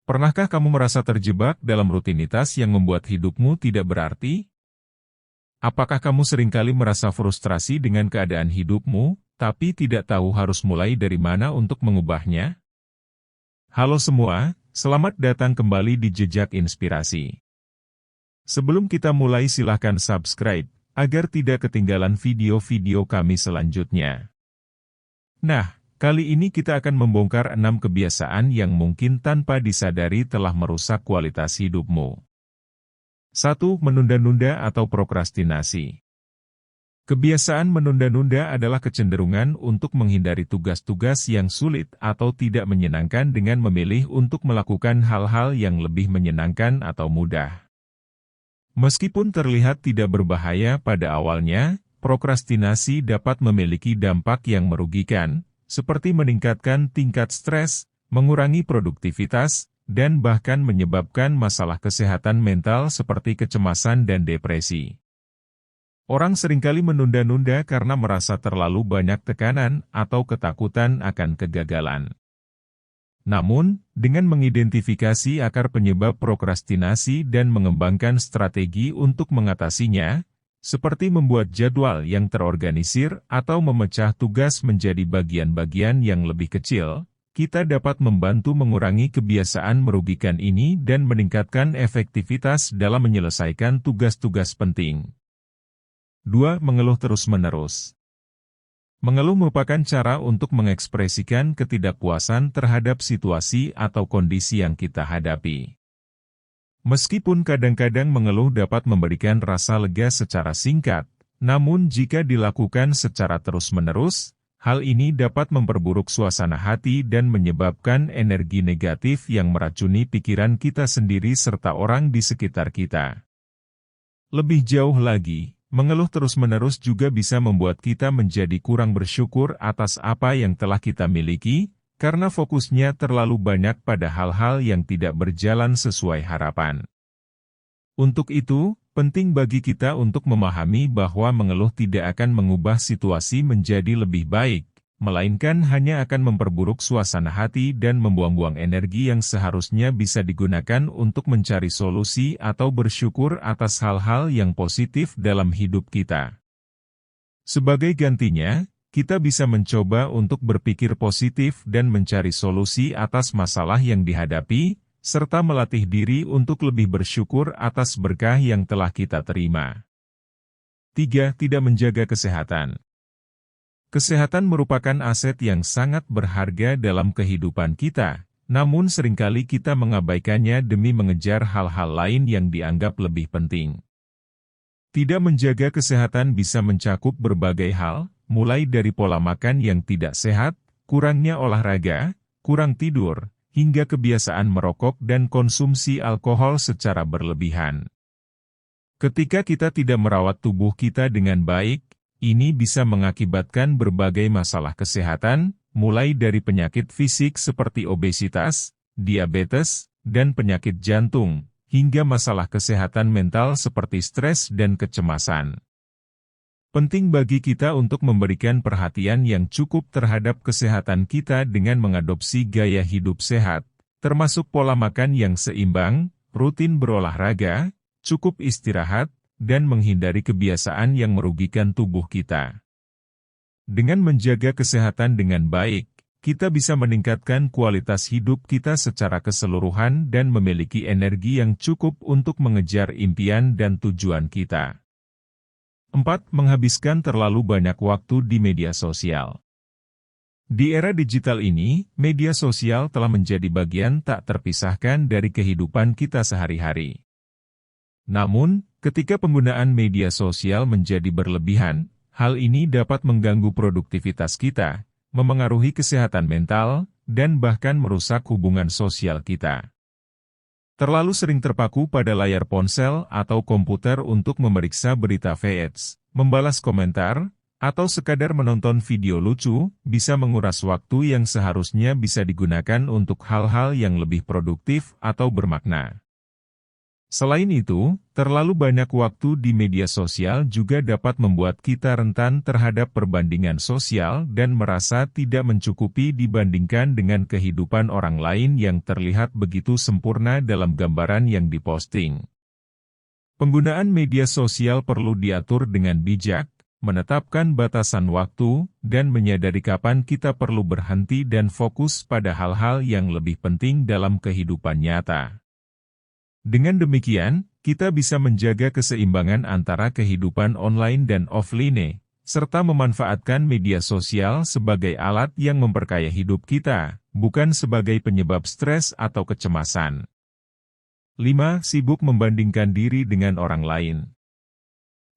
Pernahkah kamu merasa terjebak dalam rutinitas yang membuat hidupmu tidak berarti? Apakah kamu seringkali merasa frustrasi dengan keadaan hidupmu, tapi tidak tahu harus mulai dari mana untuk mengubahnya? Halo semua, selamat datang kembali di Jejak Inspirasi. Sebelum kita mulai silahkan subscribe, agar tidak ketinggalan video-video kami selanjutnya. Nah, kali ini kita akan membongkar 6 kebiasaan yang mungkin tanpa disadari telah merusak kualitas hidupmu. 1. Menunda-nunda atau prokrastinasi. Kebiasaan menunda-nunda adalah kecenderungan untuk menghindari tugas-tugas yang sulit atau tidak menyenangkan dengan memilih untuk melakukan hal-hal yang lebih menyenangkan atau mudah. Meskipun terlihat tidak berbahaya pada awalnya, prokrastinasi dapat memiliki dampak yang merugikan, seperti meningkatkan tingkat stres, mengurangi produktivitas, dan bahkan menyebabkan masalah kesehatan mental seperti kecemasan dan depresi. Orang seringkali menunda-nunda karena merasa terlalu banyak tekanan atau ketakutan akan kegagalan. Namun, dengan mengidentifikasi akar penyebab prokrastinasi dan mengembangkan strategi untuk mengatasinya, seperti membuat jadwal yang terorganisir atau memecah tugas menjadi bagian-bagian yang lebih kecil, kita dapat membantu mengurangi kebiasaan merugikan ini dan meningkatkan efektivitas dalam menyelesaikan tugas-tugas penting. 2. Mengeluh terus-menerus. Mengeluh merupakan cara untuk mengekspresikan ketidakpuasan terhadap situasi atau kondisi yang kita hadapi. Meskipun kadang-kadang mengeluh dapat memberikan rasa lega secara singkat, namun jika dilakukan secara terus-menerus, hal ini dapat memperburuk suasana hati dan menyebabkan energi negatif yang meracuni pikiran kita sendiri serta orang di sekitar kita. Lebih jauh lagi, mengeluh terus-menerus juga bisa membuat kita menjadi kurang bersyukur atas apa yang telah kita miliki, karena fokusnya terlalu banyak pada hal-hal yang tidak berjalan sesuai harapan. Untuk itu, penting bagi kita untuk memahami bahwa mengeluh tidak akan mengubah situasi menjadi lebih baik, melainkan hanya akan memperburuk suasana hati dan membuang-buang energi yang seharusnya bisa digunakan untuk mencari solusi atau bersyukur atas hal-hal yang positif dalam hidup kita. Sebagai gantinya, kita bisa mencoba untuk berpikir positif dan mencari solusi atas masalah yang dihadapi, serta melatih diri untuk lebih bersyukur atas berkah yang telah kita terima. 3. Tidak menjaga kesehatan. Kesehatan merupakan aset yang sangat berharga dalam kehidupan kita, namun seringkali kita mengabaikannya demi mengejar hal-hal lain yang dianggap lebih penting. Tidak menjaga kesehatan bisa mencakup berbagai hal, mulai dari pola makan yang tidak sehat, kurangnya olahraga, kurang tidur, hingga kebiasaan merokok dan konsumsi alkohol secara berlebihan. Ketika kita tidak merawat tubuh kita dengan baik, ini bisa mengakibatkan berbagai masalah kesehatan, mulai dari penyakit fisik seperti obesitas, diabetes, dan penyakit jantung, hingga masalah kesehatan mental seperti stres dan kecemasan. Penting bagi kita untuk memberikan perhatian yang cukup terhadap kesehatan kita dengan mengadopsi gaya hidup sehat, termasuk pola makan yang seimbang, rutin berolahraga, cukup istirahat, dan menghindari kebiasaan yang merugikan tubuh kita. Dengan menjaga kesehatan dengan baik, kita bisa meningkatkan kualitas hidup kita secara keseluruhan dan memiliki energi yang cukup untuk mengejar impian dan tujuan kita. 4. Menghabiskan terlalu banyak waktu di media sosial. Di era digital ini, media sosial telah menjadi bagian tak terpisahkan dari kehidupan kita sehari-hari. Namun, ketika penggunaan media sosial menjadi berlebihan, hal ini dapat mengganggu produktivitas kita, memengaruhi kesehatan mental, dan bahkan merusak hubungan sosial kita. Terlalu sering terpaku pada layar ponsel atau komputer untuk memeriksa berita feeds, membalas komentar, atau sekadar menonton video lucu, bisa menguras waktu yang seharusnya bisa digunakan untuk hal-hal yang lebih produktif atau bermakna. Selain itu, terlalu banyak waktu di media sosial juga dapat membuat kita rentan terhadap perbandingan sosial dan merasa tidak mencukupi dibandingkan dengan kehidupan orang lain yang terlihat begitu sempurna dalam gambaran yang diposting. Penggunaan media sosial perlu diatur dengan bijak, menetapkan batasan waktu, dan menyadari kapan kita perlu berhenti dan fokus pada hal-hal yang lebih penting dalam kehidupan nyata. Dengan demikian, kita bisa menjaga keseimbangan antara kehidupan online dan offline, serta memanfaatkan media sosial sebagai alat yang memperkaya hidup kita, bukan sebagai penyebab stres atau kecemasan. 5. Sibuk membandingkan diri dengan orang lain.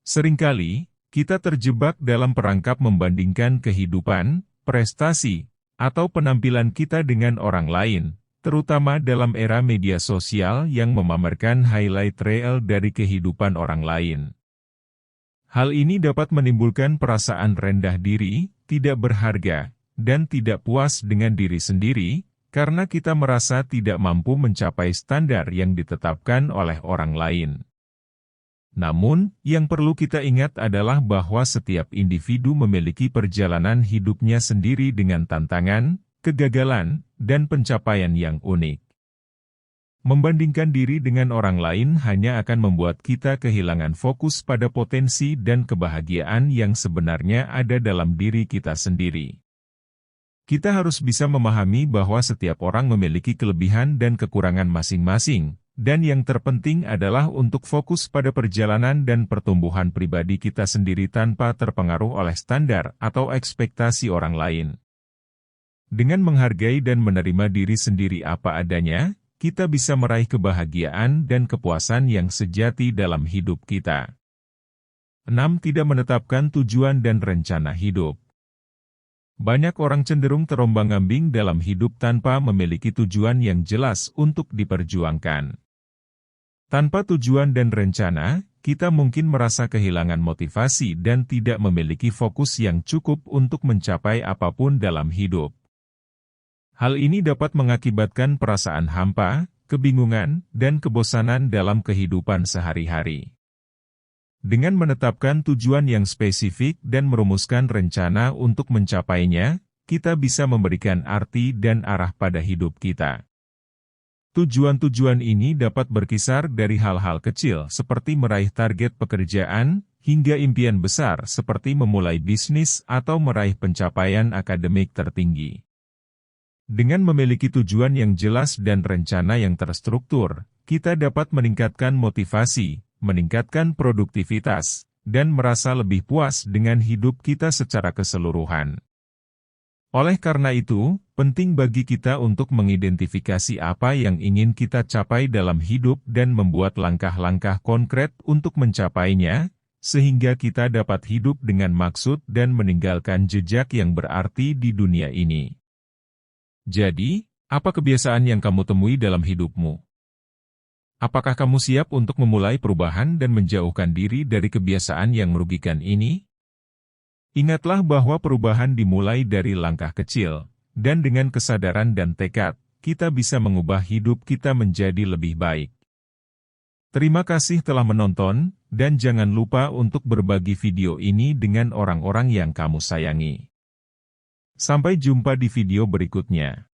Seringkali, kita terjebak dalam perangkap membandingkan kehidupan, prestasi, atau penampilan kita dengan orang lain, terutama dalam era media sosial yang memamerkan highlight reel dari kehidupan orang lain. Hal ini dapat menimbulkan perasaan rendah diri, tidak berharga, dan tidak puas dengan diri sendiri, karena kita merasa tidak mampu mencapai standar yang ditetapkan oleh orang lain. Namun, yang perlu kita ingat adalah bahwa setiap individu memiliki perjalanan hidupnya sendiri dengan tantangan, kegagalan, dan pencapaian yang unik. Membandingkan diri dengan orang lain hanya akan membuat kita kehilangan fokus pada potensi dan kebahagiaan yang sebenarnya ada dalam diri kita sendiri. Kita harus bisa memahami bahwa setiap orang memiliki kelebihan dan kekurangan masing-masing, dan yang terpenting adalah untuk fokus pada perjalanan dan pertumbuhan pribadi kita sendiri tanpa terpengaruh oleh standar atau ekspektasi orang lain. Dengan menghargai dan menerima diri sendiri apa adanya, kita bisa meraih kebahagiaan dan kepuasan yang sejati dalam hidup kita. 6. Tidak menetapkan tujuan dan rencana hidup. Banyak orang cenderung terombang-ambing dalam hidup tanpa memiliki tujuan yang jelas untuk diperjuangkan. Tanpa tujuan dan rencana, kita mungkin merasa kehilangan motivasi dan tidak memiliki fokus yang cukup untuk mencapai apapun dalam hidup. Hal ini dapat mengakibatkan perasaan hampa, kebingungan, dan kebosanan dalam kehidupan sehari-hari. Dengan menetapkan tujuan yang spesifik dan merumuskan rencana untuk mencapainya, kita bisa memberikan arti dan arah pada hidup kita. Tujuan-tujuan ini dapat berkisar dari hal-hal kecil seperti meraih target pekerjaan, hingga impian besar seperti memulai bisnis atau meraih pencapaian akademik tertinggi. Dengan memiliki tujuan yang jelas dan rencana yang terstruktur, kita dapat meningkatkan motivasi, meningkatkan produktivitas, dan merasa lebih puas dengan hidup kita secara keseluruhan. Oleh karena itu, penting bagi kita untuk mengidentifikasi apa yang ingin kita capai dalam hidup dan membuat langkah-langkah konkret untuk mencapainya, sehingga kita dapat hidup dengan maksud dan meninggalkan jejak yang berarti di dunia ini. Jadi, apa kebiasaan yang kamu temui dalam hidupmu? Apakah kamu siap untuk memulai perubahan dan menjauhkan diri dari kebiasaan yang merugikan ini? Ingatlah bahwa perubahan dimulai dari langkah kecil, dan dengan kesadaran dan tekad, kita bisa mengubah hidup kita menjadi lebih baik. Terima kasih telah menonton, dan jangan lupa untuk berbagi video ini dengan orang-orang yang kamu sayangi. Sampai jumpa di video berikutnya.